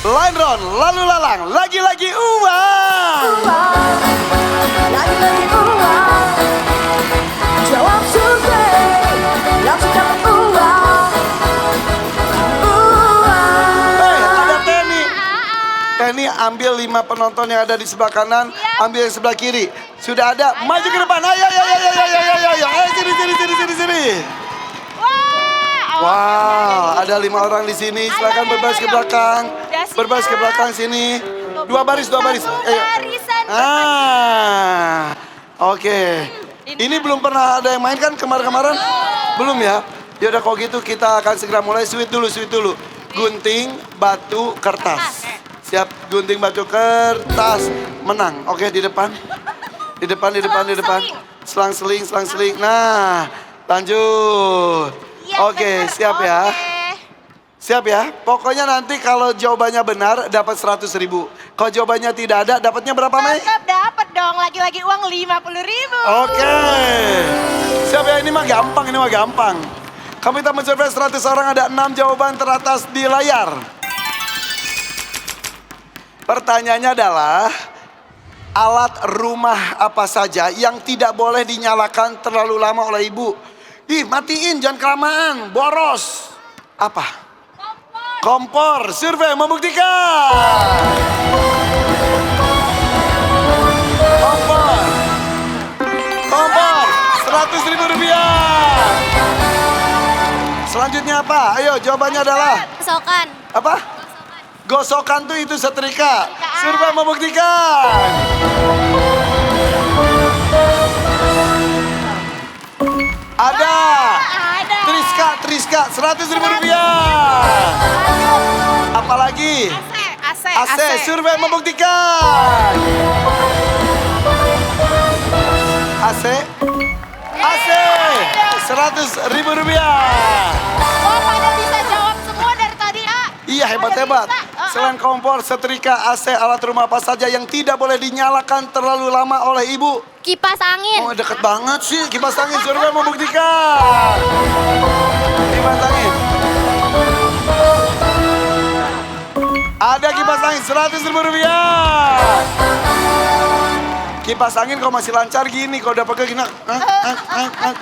Line round, lalu lalang, lagi-lagi uang. Lagi-lagi uang. Jawab survei, langsung dapat uang. Ada Teni. Teni ambil 5 penonton yang ada di sebelah kanan, ambil yang sebelah kiri. Sudah ada, maju ke depan. Ayo. Sini. Wow, ada 5 orang di sini. Silakan berbaris ke belakang. Berbaris ke belakang sini. Dua baris. Ayo. Oke. Ini belum pernah ada yang main kan kemarin-kemarin? Belum ya? Ya udah kalau gitu kita akan segera mulai. Sweet dulu. Gunting, batu, kertas. Siap, gunting, batu, kertas. Menang. Oke, di depan. Di depan. Selang-seling. Nah, lanjut. Oke, siap ya. Siap ya. Pokoknya nanti kalau jawabannya benar dapat 100.000. Kalau jawabannya tidak ada, dapatnya berapa, Mei? Tetap dapat dong, lagi-lagi uang 50.000. Oke. Siap ya, ini mah gampang. Kami tak mensurvei 100 orang, ada 6 jawaban teratas di layar. Pertanyaannya adalah, alat rumah apa saja yang tidak boleh dinyalakan terlalu lama oleh ibu? Ih, matiin, jangan kelamaan, boros. Apa? Kompor. Survei membuktikan. Kompor. 100.000 rupiah. Selanjutnya apa? Ayo, jawabannya adalah Gosokan. apa? Gosokan tuh itu setrika. Survei membuktikan. Ada. Triska, 100.000 rupiah. Apalagi? AC. Survei membuktikan. AC. 100.000 rupiah. Oh, pada bisa jawab semua dari tadi, A. Iya, hebat. Selain kompor, setrika, AC, alat rumah apa saja yang tidak boleh dinyalakan terlalu lama oleh ibu? Kipas angin. Oh, deket banget sih. Kipas angin, survei membuktikan. Kipas angin. Ada kipas angin, 100.000 rupiah. Kipas angin kalau masih lancar gini, kalau udah pakai gini,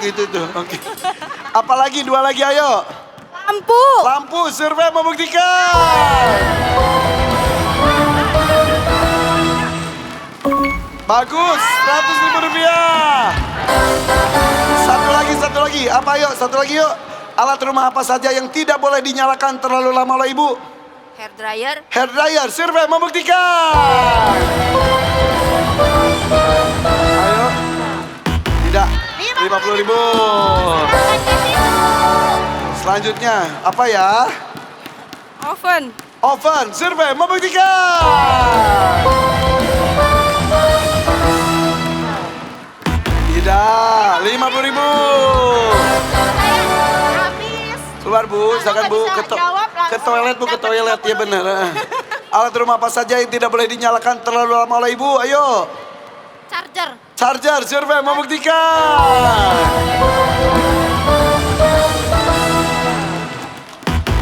gitu tuh. Oke. Apalagi, 2 lagi, ayo. Lampu, survei membuktikan. Bagus, 100.000 rupiah. Satu lagi. Apa yuk? Satu lagi yuk. Alat rumah apa saja yang tidak boleh dinyalakan terlalu lama oleh ibu? Hair dryer. Hair dryer, survei membuktikan. Ayo. Tidak, 50.000. Selanjutnya, apa ya? Oven, survei membuktikan. Tidak, 50.000. Habis. Keluar bu, silakan bu, Bisa jawab ke langsung. toilet bu, ke Dapat toilet, ya 50.000. benar. Alat rumah apa saja yang tidak boleh dinyalakan terlalu lama oleh ibu? Ayo. Charger. Survei membuktikan.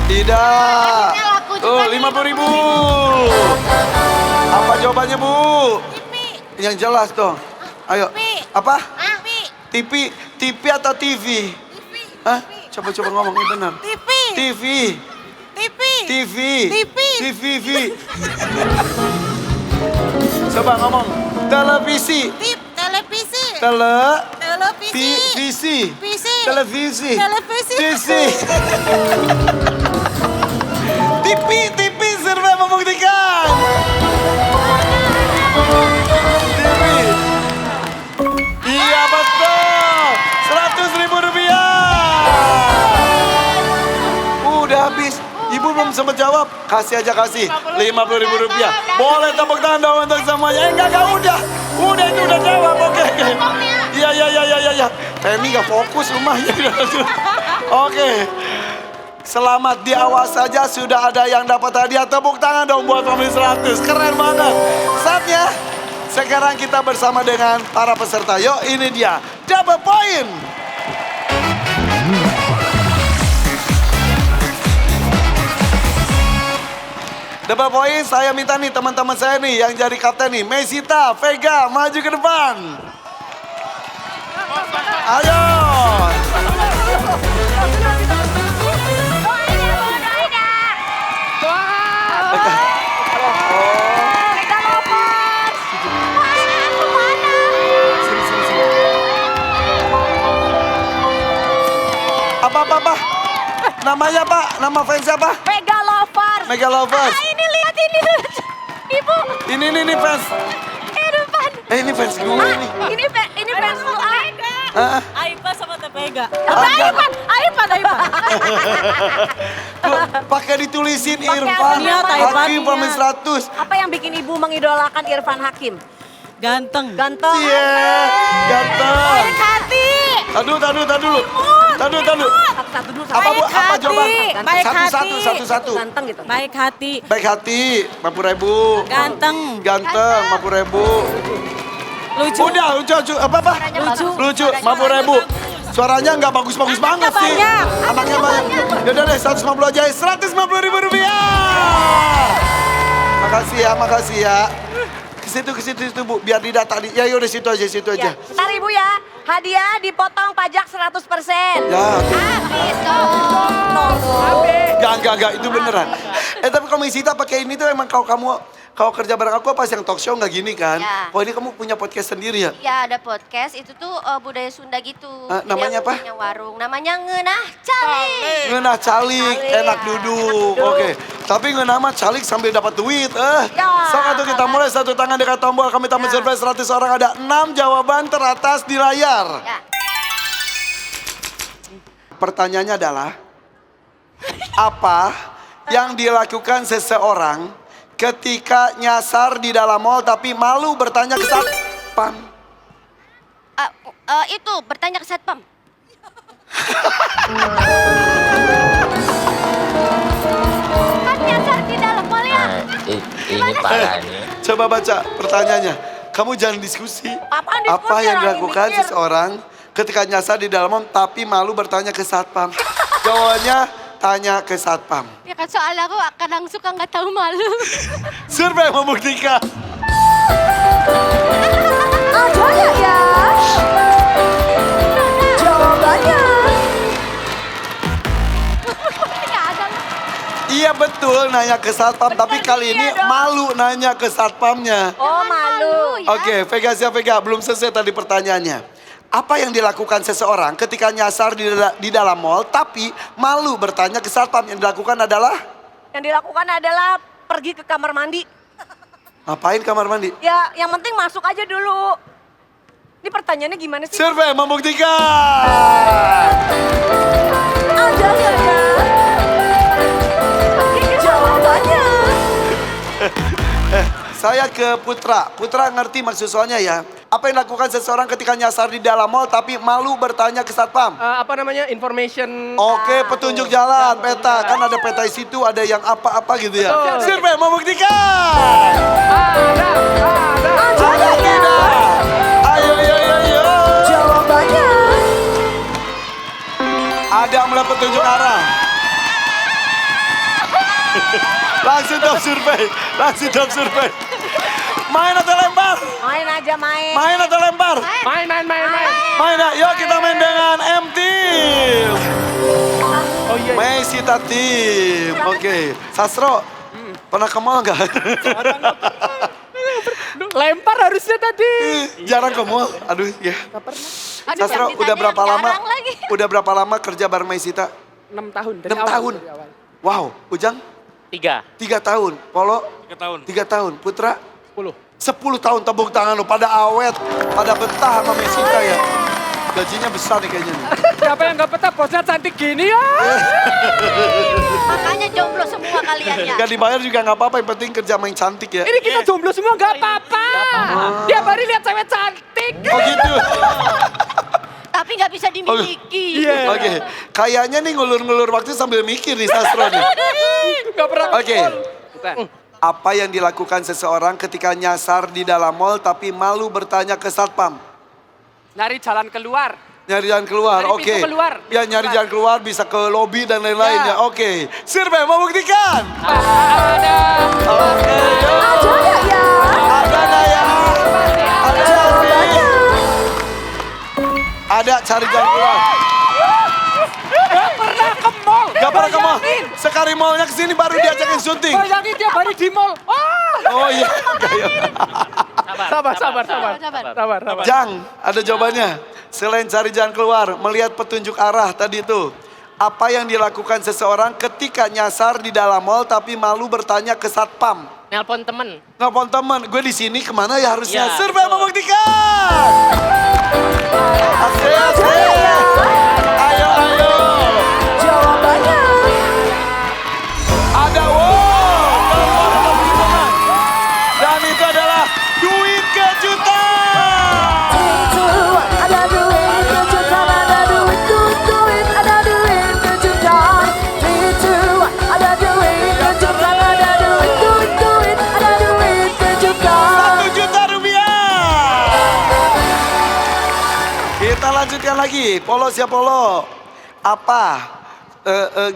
Tidak. Akhirnya laku juga nih, 50.000. Apa jawabannya bu? TV. Yang jelas dong. Ayo. TV. Apa? TV. TV atau TV? Hah? Coba ngomong yang benar. TV. TV. Coba ngomong. Televisi. Televisi. Televisi. TV, survei membuktikan. TV. Iya betul. 100.000 rupiah. Udah habis. Ibu belum sempat jawab. Kasih 50.000 rupiah. Boleh tepuk tangan dong untuk semuanya. Enggak, udah. Udah itu udah jawab. Oke. Iya. Penny gak fokus rumahnya. Oke. Selamat, di awal saja sudah ada yang dapat hadiah. Tepuk tangan dong buat family 100. Keren banget. Saatnya sekarang kita bersama dengan para peserta. Yuk, ini dia double point. Double point, saya minta nih teman-teman saya nih yang jadi kapten nih. Mesita, Vega, maju ke depan. Ayo. Apa? Namanya apa? Nama fansnya apa? Mega Lovers. Mega Lovers. Ini lihat ini. Ibu. Ini fans. Depan. Ini fans gue nih. Ini fans lu. Ah, Aipa sama Tepega. Aipan. pakai ditulisin Pakai Irfan niat, Hakim Irfan. Promis 100. Apa yang bikin ibu mengidolakan Irfan Hakim? Ganteng. Ganteng. Cie, ganteng. Baik hati. Tadu dulu. Satu dulu. Apa bu? Apa jawaban? Baik hati. Satu. Ganteng gitu. Baik hati. Baik hati, 50.000. Ganteng. 50.000. Lucu. Udah, lucu. Apa? Lucu, 50.000. Suaranya nggak bagus-bagus banget sih. banyak. Anaknya banyak. Yaudah deh, 150 aja. 150.000 rupiah. Makasih ya. Ke situ Bu, biar didata. Ya yaudah situ aja. Ya, ntar ibu ya, hadiah dipotong pajak 100%. Ya, Tolong. enggak, itu beneran. Tapi kalau Mesita pakai ini tuh emang kalau kerja bareng aku pas yang talk show nggak gini kan? Ya. Oh ini kamu punya podcast sendiri ya? Ya ada podcast, itu tuh budaya Sunda gitu. Jadi namanya aku apa? punya warung, namanya Ngeunah Calik. Ngenah calik, enak duduk. Oke, tapi ngenah mah calik sambil dapat duit. Sok atuh kita mulai, satu tangan dekat tombol. Kami tamu surprise 100 orang, ada 6 jawaban teratas di layar. Ya. Pertanyaannya adalah, apa yang dilakukan seseorang ketika nyasar di dalam mall tapi malu bertanya ke satpam? Itu bertanya ke satpam. Kan nyasar di dalam mall ya. Ini parahnya. Coba baca pertanyaannya. Kamu jangan diskusi. Apaan diskusi, Apa yang lagi dilakukan mikir. seseorang ketika nyasar di dalam mall tapi malu bertanya ke satpam? Jawabannya tanya ke satpam. Ya kan soalnya aku kadang suka nggak tahu malu. Survei membuktikan. Ada ya? Jawabannya. Nggak ada. Iya betul nanya ke satpam, tapi kali ini iya dong. malu nanya ke satpamnya. Oh malu. Ya. Oke, Vega, belum selesai tadi pertanyaannya. Apa yang dilakukan seseorang ketika nyasar di dalam mall tapi malu bertanya ke satpam? Yang dilakukan adalah? Yang dilakukan adalah pergi ke kamar mandi. Ngapain kamar mandi? Ya, yang penting masuk aja dulu. Ini pertanyaannya gimana sih? Survei membuktikan. Ada ya? Jawabannya. Saya ke Putra. Putra ngerti maksud soalnya ya? Apa yang dilakukan seseorang ketika nyasar di dalam mall tapi malu bertanya ke satpam? Information. Oke, petunjuk jalan, peta. Kan ada peta di situ, ada yang apa-apa gitu ya. Betul. Survei membuktikan. Ada tidak? Ayo. Jawabannya. Ada mulai petunjuk arah. Langsung top survei. Main atau lempar? Main aja main. Main atau lempar? Main. Main ya, yuk kita main dengan M-Team. Oh iya. Mesita Team. Oke, Sastro, pernah ke mall nggak? Lempar harusnya tadi. Jarang ke mall, aduh ya. Sastro, yang udah ditanya berapa lama? jarang lagi. Udah berapa lama kerja bareng Mesita? 6 tahun. 6 tahun. Dari awal. Wow, Ujang? 3. 3 tahun. Polo? 3 tahun. 3 tahun. Putra? 10. 10 tahun, tepuk tangan lo, pada awet, pada betah sama Mesita ya. Gajinya besar nih kayaknya nih. Siapa yang gak betah bosnya cantik gini ya? Makanya jomblo semua kalian ya. Gak dibayar juga gak apa-apa, yang penting kerja main cantik ya. Ini kita jomblo semua gak apa-apa. Tiap hari lihat cewek cantik. Oh gitu. Tapi nggak bisa dimiliki. Iya. Oke, kayaknya nih ngulur-ngulur waktu sambil mikir nih Sastro nih. Gak pernah. Oke. Bukan. Apa yang dilakukan seseorang ketika nyasar di dalam mall tapi malu bertanya ke satpam? Nyari jalan keluar. Nyari jalan keluar, Nyari oke. pintu keluar. Ya nyari jalan keluar bisa ke lobi dan lain-lain ya, Ya. oke. Survei membuktikan. Ada. Oke, yuk. Ada nggak ya? Ada nggak ya? Ada nggak sih? Ada, cari jalan keluar. Pernah ke mall. Gak pernah ke mall. Bayangin. Sekali mallnya kesini baru diajakin syuting. Bayangin tiap hari di mall. Oh iya. Gaya. Sabar. Jang, ada jawabannya. Selain cari jalan keluar, melihat petunjuk arah tadi itu. Apa yang dilakukan seseorang ketika nyasar di dalam mall tapi malu bertanya ke satpam? Nelpon temen. Nelpon teman, gue di sini kemana ya harusnya? Ya, Survei betul. membuktikan. Asik. Ayo. Jawabannya. Ada wow, telepon perlindungan. Dan itu adalah duit kejutan. Itu ada duit kejutan, ada duit, ada duit kejutan. Itu ada duit kejutan, ada duit, ada duit kejutan. 1 juta rupiah. Kita lanjutkan lagi. Polo siap polo. Apa?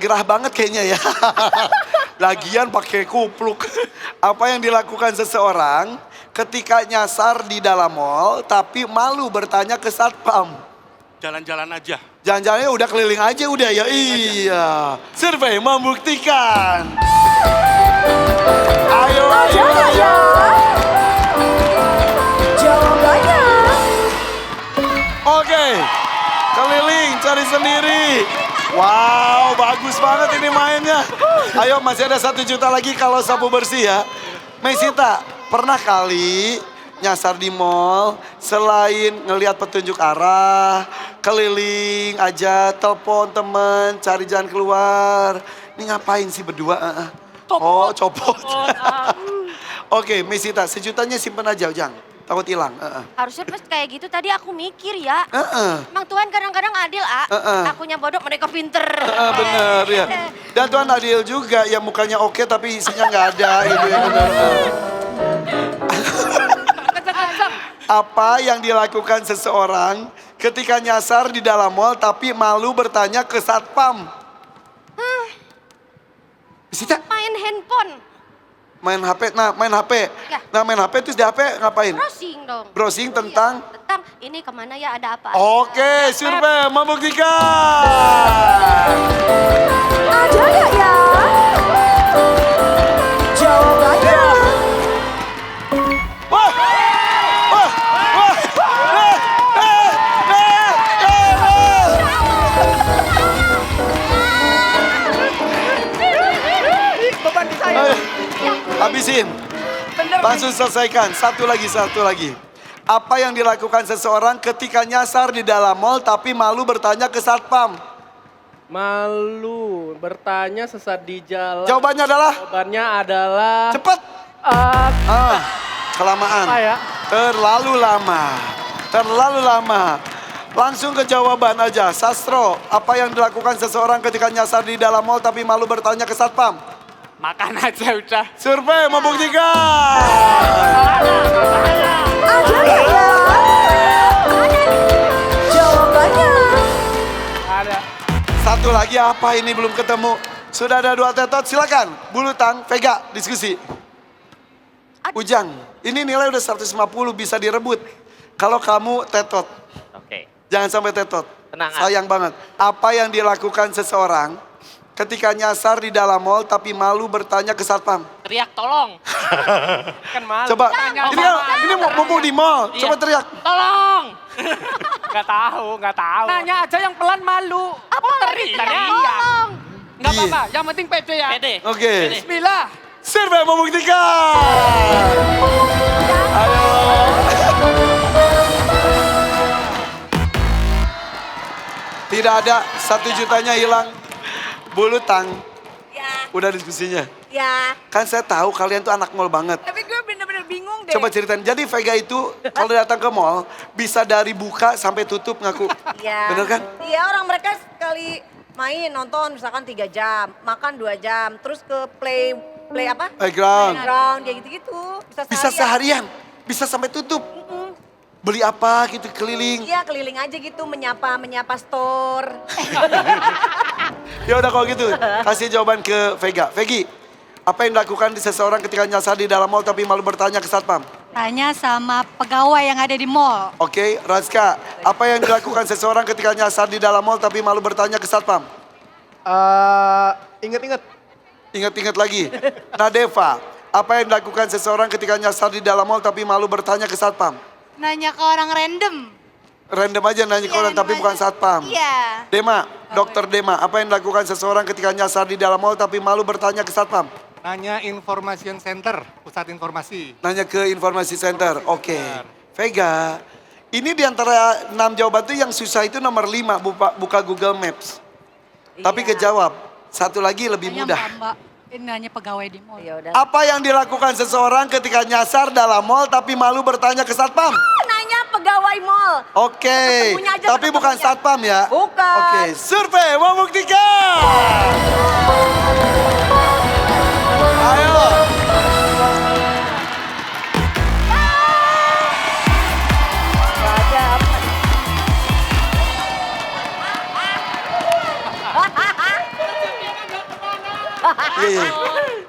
Gerah banget kayaknya ya. Lagian pakai kupluk. Apa yang dilakukan seseorang ketika nyasar di dalam mall tapi malu bertanya ke satpam? Jalan-jalan aja. Jangan-jangan udah keliling aja udah ya. Iya. Survei membuktikan. Ayo. Jawabannya. Oke. Keliling cari sendiri. Wow, bagus banget ini mainnya. Ayo masih ada 1 juta lagi kalau sapu bersih ya. Mesita, pernah kali nyasar di mall selain ngelihat petunjuk arah, keliling aja, telepon temen, cari jalan keluar. Ini ngapain sih berdua? Oh, copot. Oke, Mesita, sejutanya simpen aja, Jang. Takut hilang. Harusnya pas kayak gitu tadi aku mikir ya. Heeh. Emang Tuhan kadang-kadang adil, Akunya bodoh, mereka pinter. Bener ya. Dan Tuhan adil juga, ya mukanya oke tapi isinya nggak ada. Itu yang benar. Apa yang dilakukan seseorang ketika nyasar di dalam mall tapi malu bertanya ke satpam? Sita, Main handphone, main HP. Nah, main HP. Ya. Nah, main HP terus di HP ngapain? browsing dong. Browsing tentang? Iya, tentang ini kemana ya, ada apa? Oke, survei membuktikan. Ada nggak ya? Jawabannya. Wah! Wah! Wah! Beban di saya. Ayo, habisin. Langsung selesaikan. Satu lagi. Apa yang dilakukan seseorang ketika nyasar di dalam mall tapi malu bertanya ke satpam? Malu bertanya sesat di jalan. Jawabannya adalah? Jawabannya adalah Cepet. Kelamaan. apa ya? Terlalu lama. Langsung ke jawaban aja. Sastro, apa yang dilakukan seseorang ketika nyasar di dalam mall tapi malu bertanya ke satpam? Makan aja udah. Survei membuktikan. Ada nggak ya? Jawabannya. Ada. Satu lagi apa ini belum ketemu? Sudah ada 2 tetot, silakan. Bulu Tang, Vega, diskusi. Ujang, ini nilai udah 150 bisa direbut. Kalau kamu tetot, Oke. jangan sampai tetot. Tenang, Sayang banget. Apa yang dilakukan seseorang ketika nyasar di dalam mall tapi malu bertanya ke satpam? Teriak tolong. Kan malu. Coba, ini mumpung di mall, Iya. coba teriak. Tolong. Nggak tahu. Nanya aja yang pelan malu. Apa lagi? Teriak. Tolong. Nggak Iya. apa-apa, yang penting pede ya. Pede. Oke. Bismillah. Survei membuktikan. Ayo. Tidak ada, 1 jutanya hilang. Bulu Tang, Ya, udah diskusinya. ya. Kan saya tahu kalian tuh anak mall banget. Tapi gue bener-bener bingung deh. Coba ceritain, jadi Vega itu kalau datang ke mall bisa dari buka sampai tutup ngaku. Iya. Bener kan? Iya, orang mereka sekali main nonton misalkan 3 jam, makan 2 jam, terus ke play apa? Playground. Playground, kayak gitu-gitu. Bisa seharian, bisa sampai tutup. Beli apa gitu keliling. Iya, keliling aja gitu, menyapa store. Ya udah kalau gitu, kasih jawaban ke Vega. Vegi, Apa yang dilakukan seseorang ketika nyasar di dalam mall tapi malu bertanya ke satpam? Tanya sama pegawai yang ada di mall. Oke, Razka, apa yang dilakukan seseorang ketika nyasar di dalam mall tapi malu bertanya ke satpam? Ingat-ingat. Ingat-ingat lagi. Nadeva, apa yang dilakukan seseorang ketika nyasar di dalam mall tapi malu bertanya ke satpam? Nanya ke orang random. Random aja nanya ke orang tapi bukan satpam. Iya. Dema, dokter Dema, apa yang dilakukan seseorang ketika nyasar di dalam mall tapi malu bertanya ke satpam? Nanya information center, pusat informasi. Nanya ke informasi center, oke. Vega, ini diantara 6 jawaban itu yang susah itu nomor 5, buka Google Maps. Tapi kejawab, satu lagi lebih mudah. Mbak, ini nanya pegawai di mall. Ya udah. Apa yang dilakukan seseorang ketika nyasar dalam mall tapi malu bertanya ke satpam? Nanya pegawai mall. Oke, Ketemunya aja, tapi bukan ketemunya. satpam ya? Bukan. Oke, survei membuktikan. Ayo. Gak ada apa. Iya.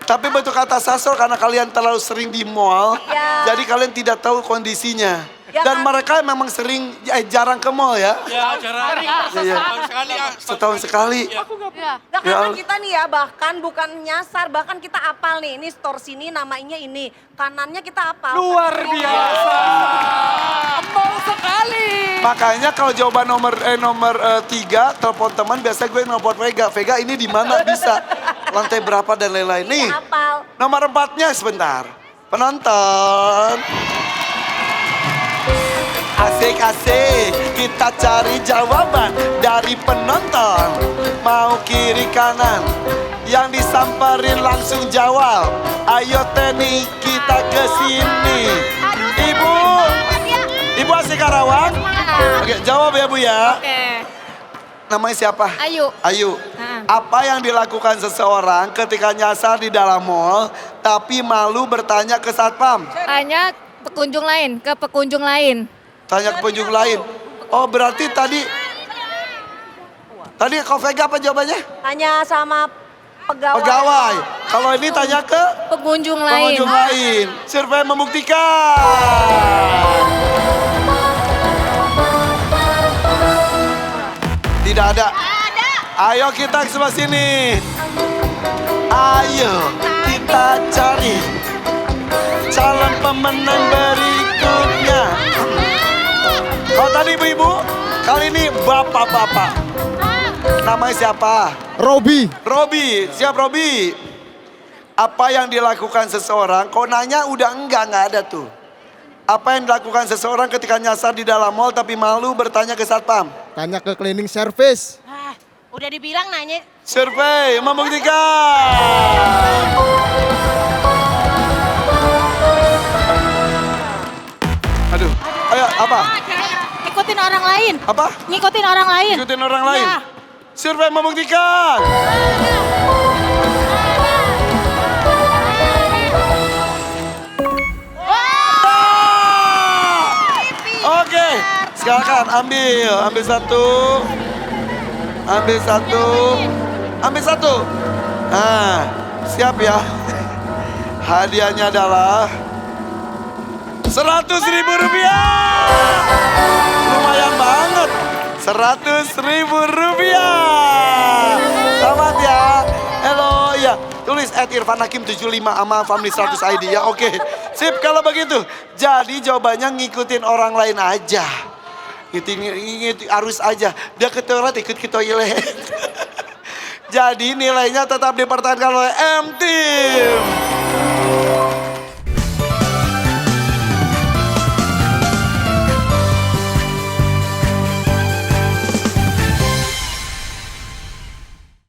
Tapi betul kata Sasro karena kalian terlalu sering di mall, Ya. jadi kalian tidak tahu kondisinya. Ya Dan kan? mereka memang sering, jarang ke mall ya. Ya, jarang. Iya. Setahun sekali. Nah, Ya karena Allah. kita nih ya bahkan bukan nyasar, bahkan kita apal nih. Ini store sini namanya ini. Kanannya kita apal. Luar biasa. Mau sekali. Makanya kalau jawaban nomor 3 telepon teman biasa gue nelpon Vega. Vega ini di mana bisa lantai berapa dan lain-lain. Nih Ini apal. nomor 4-nya sebentar. Penonton. Asik-asik, kita cari jawaban dari penonton. Mau kiri kanan, yang disamperin langsung jawab. Ayo Teni, kita ke sini. Ibu asik Karawang? Oke, jawab ya Bu ya. Oke. Namanya siapa? Ayu. Ayu. Apa yang dilakukan seseorang ketika nyasar di dalam mall tapi malu bertanya ke satpam? Tanya pengunjung lain, ke pengunjung lain. Tanya ke pengunjung lain. Oh berarti tadi kau Vega apa jawabannya? Tanya sama pegawai. Pegawai. Kalau ini tanya ke Pengunjung lain. pengunjung lain. Survei membuktikan. Tidak ada. Ayo kita ke sebelah sini. Ayo kita cari calon pemenang berikutnya. Kalau tadi ibu-ibu, kali ini bapak-bapak. Namanya siapa? Robi. Robi, siap Robi. Apa yang dilakukan seseorang, kau nanya udah enggak ada tuh. Apa yang dilakukan seseorang ketika nyasar di dalam mall tapi malu bertanya ke satpam? Tanya ke cleaning service. Udah dibilang nanya. Survei membuktikan. Aduh, ayo apa? Ikutin orang lain. Apa? Ngikutin orang lain. Ikutin orang lain. Ya. Survei membuktikan. Oke, silakan ambil satu. Ambil satu. Nah, siap ya. Hadiahnya adalah 100.000 rupiah. Lumayan banget. 100.000 rupiah. Selamat ya. Hello ya. Tulis @irfanhakim75 sama family 100 ID ya. Oke. Sip kalau begitu. Jadi jawabannya ngikutin orang lain aja. Ngikutin arus aja. Dia ke toilet ikut ke toilet. Jadi nilainya tetap dipertahankan oleh M-Team.